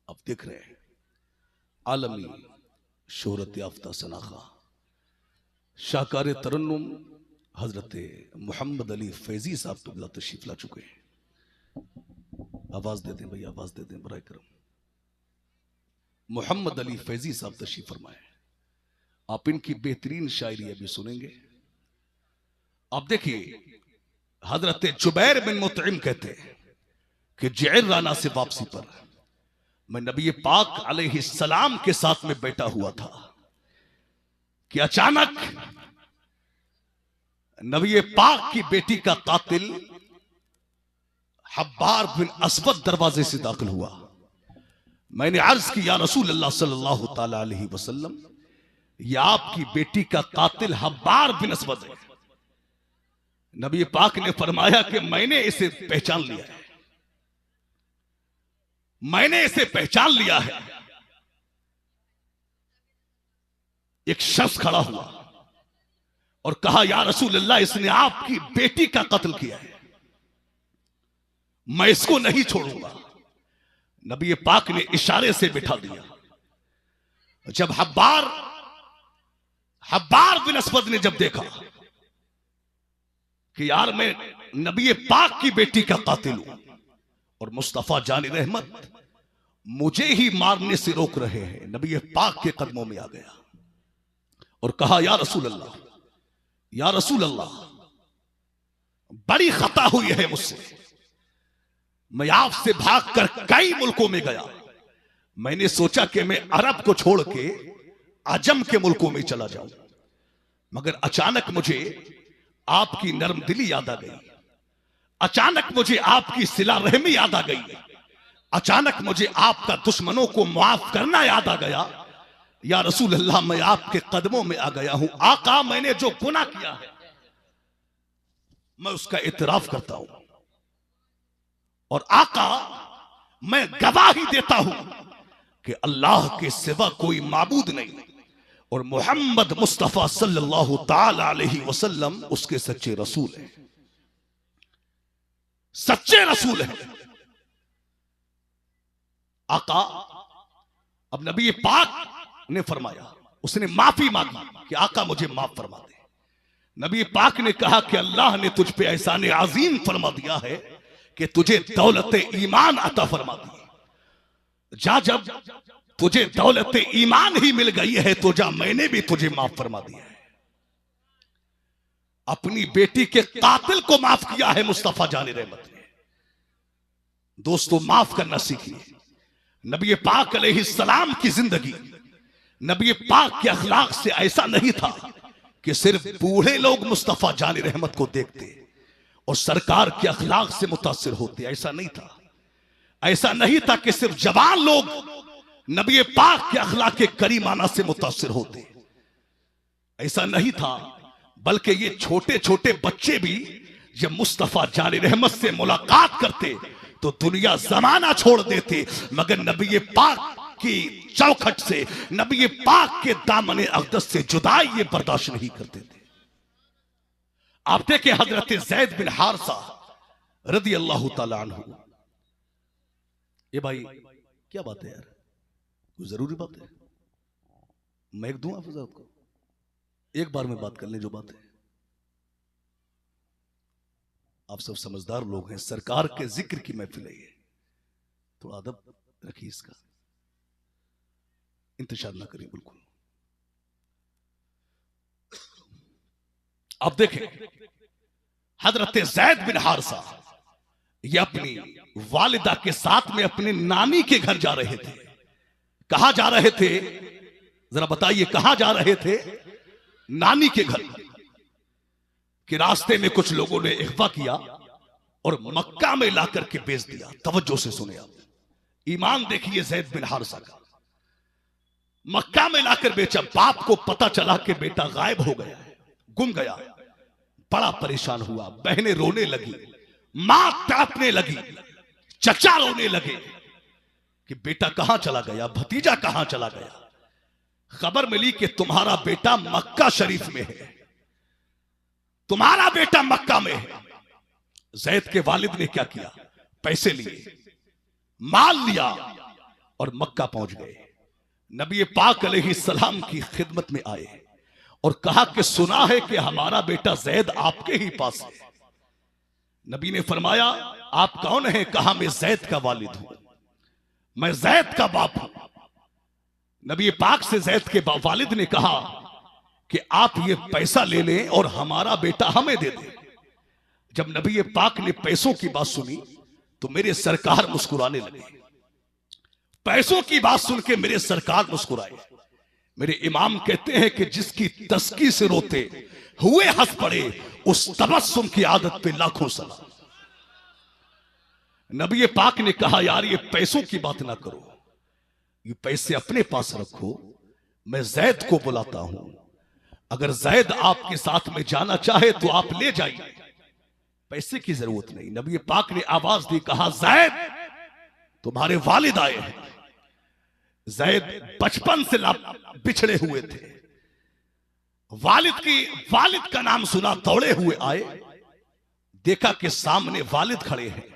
अब देख रहे हैं आलमी शोहरत याफ्ता सनाखा शाहकार तरन्नुम हजरत मोहम्मद अली फैजी साहब तो तशरीफ ला चुके हैं। आवाज दे दें भैया, आवाज दे दें बराए करम। मोहम्मद अली फैजी साहब तशरीफ फरमाए। आप इनकी बेहतरीन शायरी अभी सुनेंगे। आप देखिए हजरत जुबैर बिन मुतइम कहते हैं कि जि'राना से वापसी पर मैं नबी पाक अलैहिस्सलाम के साथ में बैठा हुआ था कि अचानक नबी पाक की बेटी का कातिल हब्बार बिन अस्वद दरवाजे से दाखिल हुआ। मैंने अर्ज की, या रसूल अल्लाह सल्लल्लाहु ताला अलैहि वसल्लम, यह आपकी बेटी का कातिल हब्बार बिन अस्वद है। नबी पाक ने फरमाया कि मैंने इसे पहचान लिया है, मैंने इसे पहचान लिया है। एक शख्स खड़ा हुआ और कहा, या रसूल अल्लाह, इसने आपकी बेटी का कत्ल किया है, मैं इसको नहीं छोड़ूंगा। नबी पाक ने इशारे से बिठा दिया। जब हब्बार बिन अस्वद ने जब देखा कि यार मैं नबी पाक की बेटी का कातिल हूं और मुस्तफा जानी रहमत मुझे ही मारने से रोक रहे हैं, नबी पाक के कदमों में आ गया और कहा, या रसूल अल्लाह, या रसूल अल्लाह, बड़ी खता हुई है मुझसे। मैं आपसे भागकर कई मुल्कों में गया। मैंने सोचा कि मैं अरब को छोड़ के अजम के मुल्कों में चला जाऊं, मगर अचानक मुझे आपकी नरम दिली याद आ गई। अचानक मुझे आपकी सिला रहमी याद आ गई। अचानक मुझे आपका दुश्मनों को माफ करना याद आ गया। या रसूल अल्लाह, मैं आपके कदमों में आ गया हूं। आका, मैंने जो गुनाह किया है मैं उसका इतराफ करता हूं और आका, मैं गवाही देता हूं कि अल्लाह के सिवा कोई माबूद नहीं और मोहम्मद मुस्तफा सल्लल्लाहु ताला अलैहि वसल्लम उसके सच्चे रसूल हैं, सच्चे रसूल हैं। आका, अब नबी पाक ने फरमाया, उसने माफी मांगी कि आका मुझे माफ फरमा दे। नबी पाक ने कहा कि अल्लाह ने तुझ पे एहसान अजीम फरमा दिया है कि तुझे दौलत ईमान अता फरमा दी। जा, जब तुझे दौलत ईमान ही मिल गई है तो जा, मैंने भी तुझे माफ फरमा दिया है। अपनी बेटी के कातिल को माफ किया है मुस्तफा जाने रहमत ने। दोस्तों, माफ करना सीखिए। नबी पाक अलैहिस्सलाम की जिंदगी, नबी पाक के अखलाक से ऐसा नहीं था कि सिर्फ बूढ़े लोग मुस्तफा जाने रहमत को देखते, और सरकार के अखलाक से मुतासिर होते। ऐसा नहीं था, ऐसा नहीं था कि सिर्फ जवान लोग नबी पाक के अखलाक के करीमाना से मुतासिर होते, ऐसा नहीं था, बल्कि ये छोटे छोटे बच्चे भी जब मुस्तफा जाने रहमत से मुलाकात करते तो दुनिया जमाना छोड़ देते, मगर नबी पाक की चौखट से, नबी पाक के दामन अक़दस से जुदाई ये बर्दाश्त नहीं करते थे। आप देखें हजरत ज़ैद बिन हारिसा रदी अल्लाह ताला अन्हु। ये भाई क्या बात है यार, कोई जरूरी बात है? मैं एक दूं आप हजरत को, एक बार में बात कर लें जो बात है। आप सब समझदार लोग हैं, सरकार के जिक्र की महफिल है ये, थोड़ा अदब रखिए, इसका इंतजार ना करिए बिल्कुल। अब देखें हजरत ज़ैद बिन हारिसा ये अपनी वालिदा के साथ में अपने नानी के घर जा रहे थे। कहां जा रहे थे जरा बताइए, कहां जा रहे थे? नानी के घर। कि रास्ते में कुछ लोगों ने इख्वा किया और मक्का में लाकर के बेच दिया। तवज्जो से सुने आप, ईमान देखिए ज़ैद बिन हारिसा का। मक्का में लाकर बेचा, बाप को पता चला कि बेटा गायब हो गया है, गुम गया, बड़ा परेशान हुआ। बहनें रोने लगी, मां तड़पने लगी, चचा रोने लगे कि बेटा कहां चला गया, भतीजा कहां चला गया। खबर मिली कि तुम्हारा बेटा मक्का शरीफ में है, तुम्हारा बेटा मक्का में है। ज़ैद के वालिद ने क्या किया? पैसे लिए, माल लिया और मक्का पहुंच गए। नबी पाक अलैहिस्सलाम की खिदमत में आए और कहा कि सुना है कि हमारा बेटा ज़ैद आपके ही पास है। नबी ने फरमाया आप कौन है? कहा मैं ज़ैद का वालिद हूं, मैं ज़ैद का बाप हूं। नबी पाक से ज़ैद के वालिद ने कहा कि आप ये पैसा ले लें और हमारा बेटा हमें दे दें। जब नबी पाक ने पैसों की बात सुनी तो मेरे सरकार मुस्कुराने लगे। पैसों की बात सुन के मेरे सरकार मुस्कुराए। मेरे इमाम कहते हैं कि जिसकी तस्की से रोते हुए हंस पड़े, उस तबस्सुम की आदत पे लाखों सलाम। नबी पाक ने कहा यार ये पैसों की बात ना करो, ये पैसे अपने पास रखो, मैं ज़ैद को बुलाता हूं, अगर ज़ैद आपके साथ में जाना चाहे तो आप ले जाइए, पैसे की जरूरत नहीं। नबी पाक ने आवाज दी, कहा ज़ैद तुम्हारे वालिद आए हैं। ज़ैद बचपन से बिछड़े हुए थे, वालिद का नाम सुना, दौड़े हुए आए, देखा कि सामने वालिद खड़े हैं।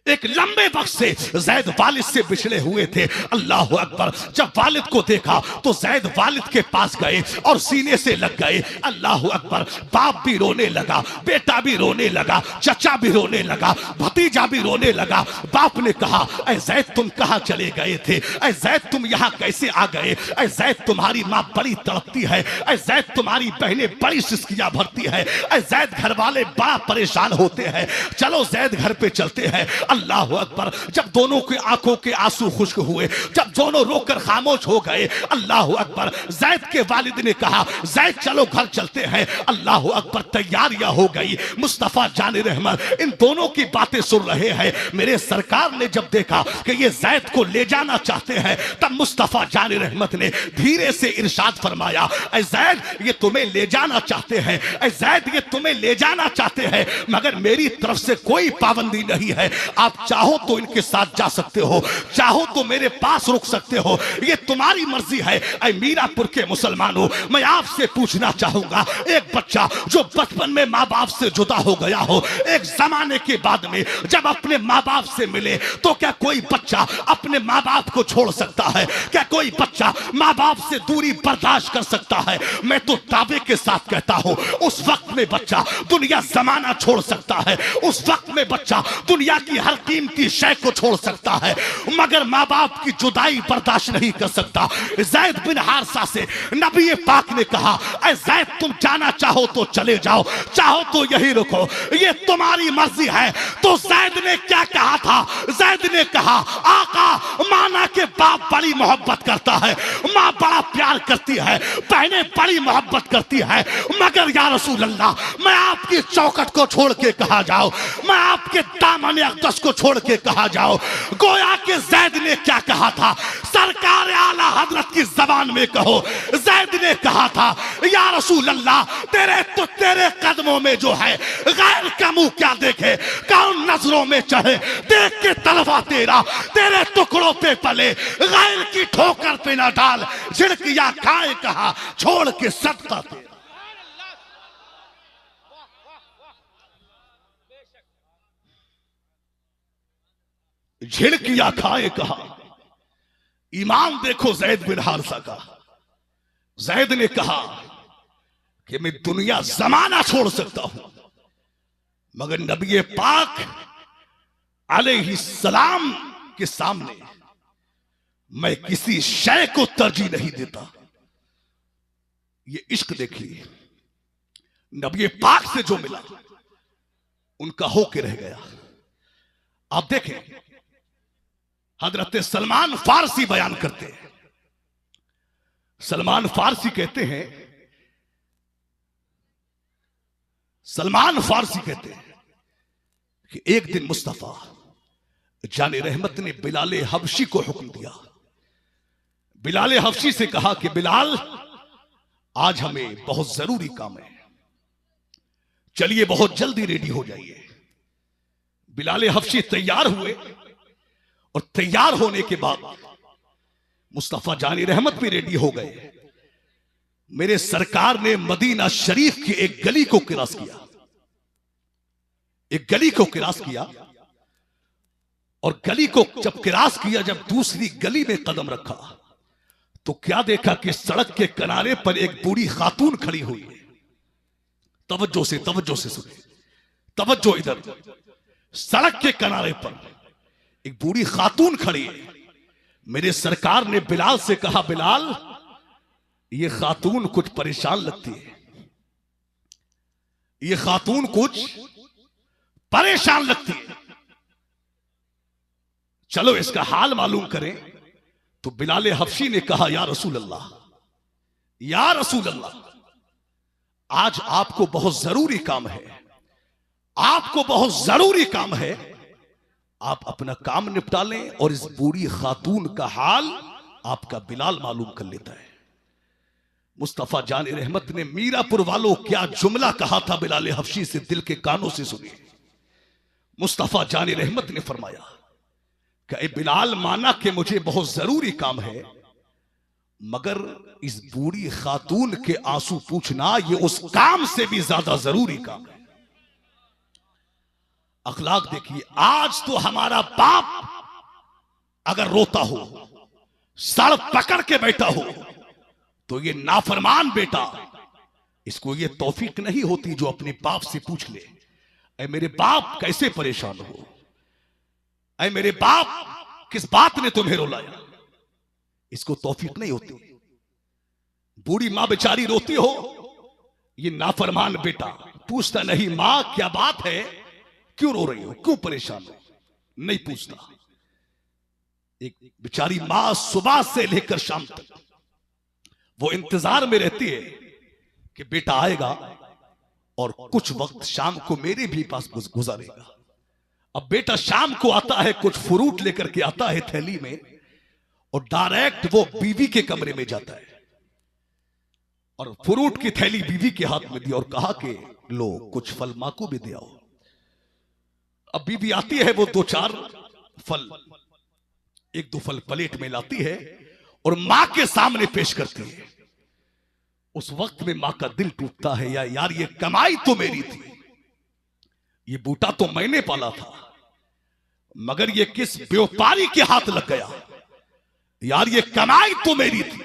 एक लंबे वक्त से ज़ैद वालिद से बिछड़े हुए थे। अल्लाह अकबर। जब वालिद को देखा तो ज़ैद वालिद के पास गए और सीने से लग गए। अल्लाह अकबर। बाप भी रोने लगा, बेटा भी रोने लगा, चचा भी रोने लगा, भतीजा भी रोने लगा। बाप ने कहा ऐ ज़ैद तुम कहां चले गए थे? ऐ ज़ैद तुम यहां कैसे आ गए? ऐ ज़ैद तुम्हारी मां बड़ी तड़पती है, ऐ ज़ैद तुम्हारी बहनें बड़ी सिसकियां भरती है, ऐ ज़ैद घर वाले बड़ा परेशान होते हैं, चलो ज़ैद घर पे चलते हैं। अल्लाह अकबर। जब दोनों की आंखों के आंसू खुश्क हुए, जब दोनों रोकर खामोश हो गए, अल्लाह अकबर, ज़ैद के वालिद ने कहा ज़ैद चलो घर चलते हैं। अल्लाह अकबर। तैयारियां हो गई। मुस्तफा जाने रहमत इन दोनों की बातें सुन रहे हैं। मेरे सरकार ने जब देखा कि ये ज़ैद को ले जाना चाहते हैं, तब मुस्तफा जाने रहमत ने धीरे से इरशाद फरमाया ऐ ज़ैद ये तुम्हें ले जाना चाहते हैं, ऐ ज़ैद ये तुम्हें ले जाना चाहते हैं, मगर मेरी तरफ से कोई पाबंदी नहीं है। आप चाहो तो इनके साथ जा सकते हो, चाहो तो मेरे पास रुक सकते हो, ये तुम्हारी मर्जी है। ऐ मीरापुर के मुसलमानों, मैं आपसे पूछना चाहूंगा, एक बच्चा जो बचपन में माँ बाप से जुदा हो गया हो, एक जमाने के बाद में जब अपने माँ बाप से मिले, तो क्या कोई बच्चा अपने माँ बाप को छोड़ सकता है? क्या कोई बच्चा माँ बाप से दूरी बर्दाश्त कर सकता है? मैं तो दावे के साथ कहता हूं, उस वक्त में बच्चा दुनिया जमाना छोड़ सकता है, उस वक्त में बच्चा दुनिया की हर कीमती शय को छोड़ सकता है, मगर माँ बाप की जुदाई बर्दाश्त नहीं कर सकता। ज़ैद बिन हारिसा से नबी पाक ने कहा ऐ ज़ैद तुम जाना चाहो तो चले जाओ, चाहो तो यही रुको, ये तुम्हारी मर्जी है। तो ज़ैद ने क्या कहा था? ज़ैद ने कहा आका माना के बाप बड़ी मोहब्बत करता है, माँ बड़ा प्यार करती है, बहनें बड़ी मोहब्बत करती है, मगर या रसूल अल्लाह मैं आपकी चौखट को छोड़ के कहा जाऊं, मैं आपके दामन अक़दस को छोड़ के कहा जाऊं। गोया के जैद ने क्या कहा था, सरकार आला हजरत की जबान में कहो, जैद ने कहा था या रसूल अल्लाह तेरे कदमों में जो है गैर का मुंह क्या देखे, कौन नजरों में चढ़े, देख के तलवा तेरे टुकड़ों पे पले, गैर की ठोकर पे ना डाल, झिड़किया खाए कहा छोड़ के सदका तेरा। झिड़किया खाए कहा। ईमान देखो जैद बिन हारिसा का। जैद ने कहा कि मैं दुनिया जमाना छोड़ सकता हूं, मगर नबी पाक अलैहिस्सलाम के सामने मैं किसी शय को तरजीह नहीं देता। ये इश्क देखिए, नबी पाक से जो मिला उनका होके रह गया। आप देखें, हजरत सलमान फारसी बयान करते हैं। सलमान फारसी कहते हैं, सलमान फारसी कहते हैं कि एक दिन मुस्तफा जाने रहमत ने बिलाल हबशी को हुक्म दिया। बिलाल हबशी से कहा कि बिलाल आज हमें बहुत जरूरी काम है, चलिए बहुत जल्दी रेडी हो जाइए। बिलाल हबशी तैयार हुए और तैयार होने के बाद मुस्तफा जाने रहमत भी रेडी हो गए। मेरे सरकार ने मदीना शरीफ की एक गली को क्रॉस किया, एक गली को क्रॉस किया, और गली को जब क्रॉस किया, जब दूसरी गली में कदम रखा तो क्या देखा कि सड़क के किनारे पर एक बूढ़ी खातून खड़ी हुई है। तवज्जो से सुने, तवज्जो इधर। सड़क के किनारे पर एक बूढ़ी खातून खड़ी है। मेरे सरकार ने बिलाल से कहा, बिलाल ये खातून कुछ परेशान लगती है, ये खातून कुछ परेशान लगती है, चलो इसका हाल मालूम करें। तो बिलाल हबशी ने कहा, या रसूल अल्लाह, या रसूल अल्लाह, आज आपको बहुत जरूरी काम है, आपको बहुत जरूरी काम है, आप अपना काम निपटा लें और इस बूढ़ी खातून का हाल आपका बिलाल मालूम कर लेता है। मुस्तफा जाने रहमत ने मीरापुर वालों क्या जुमला कहा था बिलाल हबशी से, दिल के कानों से सुनिए। मुस्तफा जाने रहमत ने फरमाया कि बिलाल, माना कि मुझे बहुत जरूरी काम है, मगर इस बूढ़ी खातून के आंसू पूछना ये उस काम से भी ज्यादा जरूरी काम है। अखलाक देखिए, आज तो हमारा बाप अगर रोता हो, सर पकड़ के बैठा हो, तो ये नाफरमान बेटा, इसको ये तौफीक नहीं होती जो अपने बाप से पूछ ले, ऐ मेरे बाप कैसे परेशान हो, ऐ मेरे बाप किस बात ने तुम्हें रुलाया, इसको तौफीक नहीं होती। बूढ़ी मां बेचारी रोती हो, ये नाफरमान बेटा पूछता नहीं, मां क्या बात है, क्यों रो रही हो, क्यों परेशान हो, नहीं पूछता। एक बेचारी मां सुबह से लेकर शाम तक वो इंतजार में रहती है कि बेटा आएगा और कुछ वक्त शाम को मेरे भी पास गुजारेगा। अब बेटा शाम को आता है, कुछ फ्रूट लेकर के आता है थैली में, और डायरेक्ट वो बीवी के कमरे में जाता है और फ्रूट की थैली बीवी के हाथ में दी और कहा कि लो कुछ फल मां को भी दे आओ। अब बीवी आती है, वो 2-4 फल, 1-2 फल प्लेट में लाती है और मां के सामने पेश करती है। उस वक्त में मां का दिल टूटता है, यार ये कमाई तो मेरी थी, ये बूटा तो मैंने पाला था, मगर ये किस व्यापारी के हाथ लग गया, यार ये कमाई तो मेरी थी।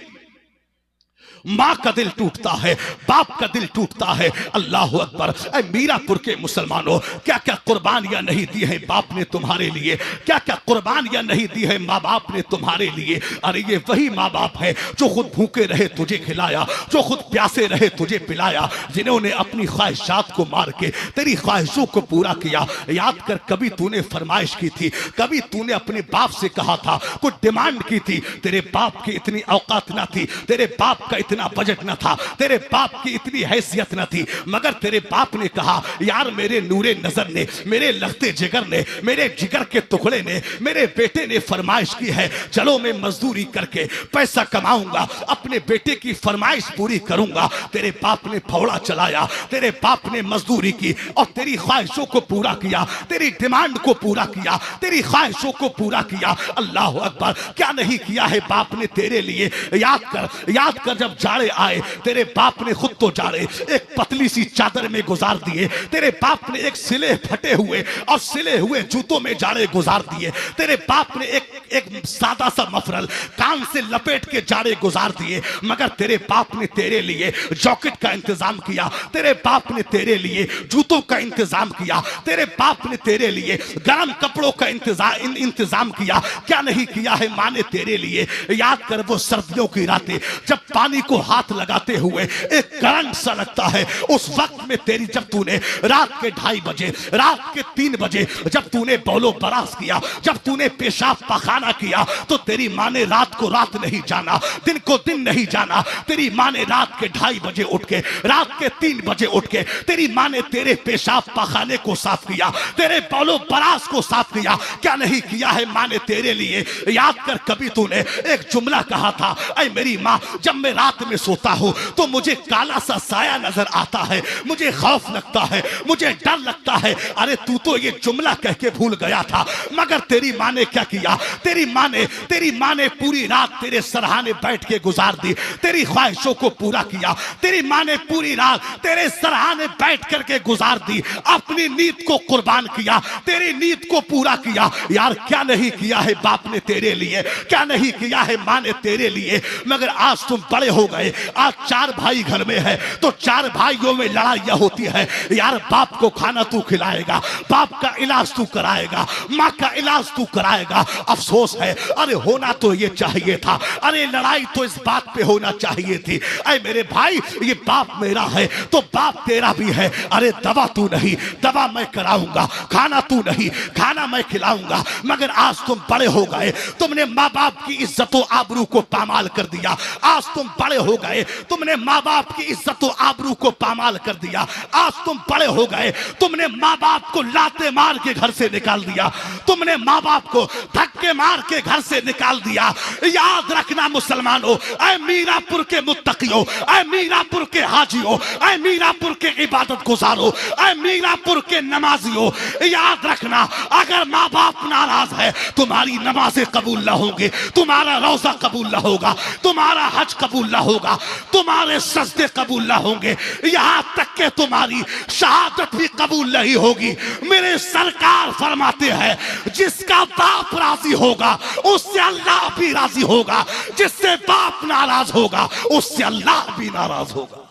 माँ का दिल टूटता है, बाप का दिल टूटता है। अल्लाह अकबर। ऐ मीरापुर के मुसलमानों, क्या क्या कुर्बानियां नहीं दी हैं बाप ने तुम्हारे लिए, क्या क्या कुर्बानियां नहीं दी है माँ बाप ने तुम्हारे लिए। अरे ये वही माँ बाप है जो खुद भूखे रहे तुझे खिलाया, जो खुद प्यासे रहे तुझे पिलाया, जिन्होंने अपनी ख्वाहिशात को मार के तेरी ख्वाहिशों को पूरा किया। याद कर, कभी तूने फरमाइश की थी, कभी तूने अपने बाप से कहा था, कुछ डिमांड की थी, तेरे बाप की इतनी औकात ना थी, तेरे बाप का इतना बजट न था, तेरे बाप की इतनी हैसियत न थी, मगर तेरे बाप ने कहा यार मेरे नूरे नजर ने, मेरे लखते जिगर ने, मेरे जिगर के टुकड़े ने, मेरे बेटे ने फरमाइश की है, चलो मैं मजदूरी करके पैसा कमाऊंगा, अपने बेटे की फरमाइश पूरी करूंगा। तेरे बाप ने फौड़ा चलाया, तेरे बाप ने मजदूरी की और तेरी ख्वाहिशों को पूरा किया, तेरी डिमांड को पूरा किया, तेरी ख्वाहिशों को पूरा किया। अल्लाह अकबर। क्या नहीं किया है बाप ने तेरे लिए। याद कर जब जाड़े आए, तेरे बाप ने खुद तो जाड़े एक पतली सी चादर में गुजार दिए, तेरे बाप ने एक सिले फटे हुए और सिले हुए जूतों में जाड़े गुजार दिए, तेरे बाप ने एक सादा सा मफरल कान से लपेट के जाड़े गुजार दिए, मगर तेरे बाप ने तेरे लिए जॉकेट का इंतजाम किया, तेरे बाप ने तेरे लिए जूतों का इंतजाम किया, तेरे बाप ने तेरे लिए गर्म कपड़ों का इंतजाम किया। क्या नहीं किया है माँ ने तेरे लिए। याद कर वो सर्दियों की रातें जब पानी को हाथ लगाते हुए एक करंट सा लगता है, उस वक्त में तेरी, जब तूने रात के 2:30 बजे, रात के 3 बजे जब तूने बौलो बरास किया, जब तूने पेशाब पखाना किया, तो तेरी माँ ने रात को रात नहीं जाना, दिन को दिन नहीं जाना। तेरी माँ ने रात के 2:30 बजे उठ के, रात के 3 बजे उठ के तेरी माँ ने तेरे पेशाब पखाने को साफ किया, तेरे बौलो बरास को साफ किया। क्या नहीं किया है माँ ने तेरे लिए। याद कर, कभी तूने एक जुमला कहा था, ऐ मेरी माँ जब मैं रात में सोता हूँ तो मुझे काला सा साया नजर आता है, मुझे खौफ लगता है, मुझे डर लगता है। अरे तू तो ये जुमला कह के भूल गया था, मगर तेरी माँ ने क्या किया, तेरी माँ ने पूरी रात तेरे सरहाने बैठ के गुजार दी, तेरी ख्वाहिशों को पूरा किया। तेरी माँ ने पूरी रात तेरे सरहाने बैठ करके गुजार दी, अपनी नींद को कुर्बान किया, तेरी नींद को पूरा किया। यार क्या नहीं किया है बाप ने तेरे लिए, क्या नहीं किया है माँ ने तेरे लिए। मगर आज तुम बड़े हो गए, आज 4 भाई घर में है, तो 4 भाइयों में लड़ाइयां होती है। यार बाप को खाना तू खिलाएगा, बाप का इलाज तू कराएगा, माँ का इलाज तू कराएगा। अफसोस है, अरे होना तो ये चाहिए था, अरे लड़ाई तो इस बात पे होना चाहिए थी। अरे मेरे भाई, ये बाप मेरा है तो बाप तेरा भी है। अरे दवा तू नहीं, दवा मैं कराऊंगा, खाना तू नहीं, खाना मैं खिलाऊंगा। मगर आज तुम बड़े हो गए, तुमने माँ बाप की इज्जत और आबरू को पामाल कर दिया। आज तुम बड़े हो गए, तुमने माँ बाप की इज्जत और आबरू को पामाल कर दिया। आज तुम बड़े हो गए, तुमने माँ बाप को लाते मार के घर से निकाल दिया, तुमने माँ बाप को धक्के मार के घर से निकाल दिया। याद रखना मुसलमानों, ऐ मीरापुर के मुत्तकियों, ऐ मीरापुर के हाजियों, ऐ मीरापुर के इबादत गुजारों, ऐ मीरापुर के नमाजियों, याद रखना, अगर माँ बाप नाराज है तुम्हारी नमाजें कबूल न होंगे, तुम्हारा रोजा कबूल न होगा, तुम्हारा हज कबूल न होगा, तुम्हारे सजदे कबूल न होंगे, यहां तक के तुम्हारी शहादत भी कबूल नहीं होगी। मेरे सरकार फरमाते हैं, जिसका बाप राजी होगा उससे अल्लाह भी राजी होगा, जिससे बाप नाराज होगा उससे अल्लाह भी नाराज होगा।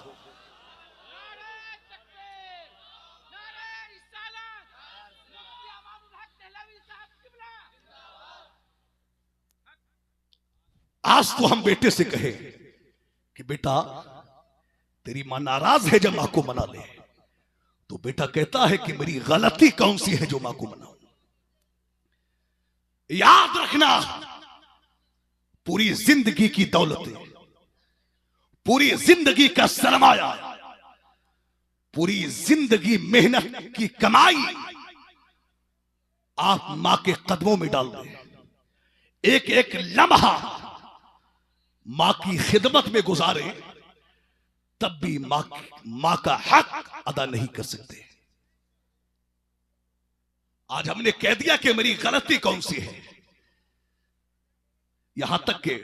आज तो हम बेटे से कहे कि बेटा तेरी मां नाराज है जब मां को मना ले, तो बेटा कहता है कि मेरी गलती कौन सी है जो मां को मनाऊं। याद रखना, पूरी जिंदगी की दौलतें, पूरी जिंदगी का सरमाया, पूरी जिंदगी मेहनत की कमाई आप मां के कदमों में डाल दें। एक एक लम्हा मां की खिदमत में गुजारे, तब भी मां का हक अदा नहीं कर सकते। आज हमने कह दिया कि मेरी गलती कौन सी है, यहां तक के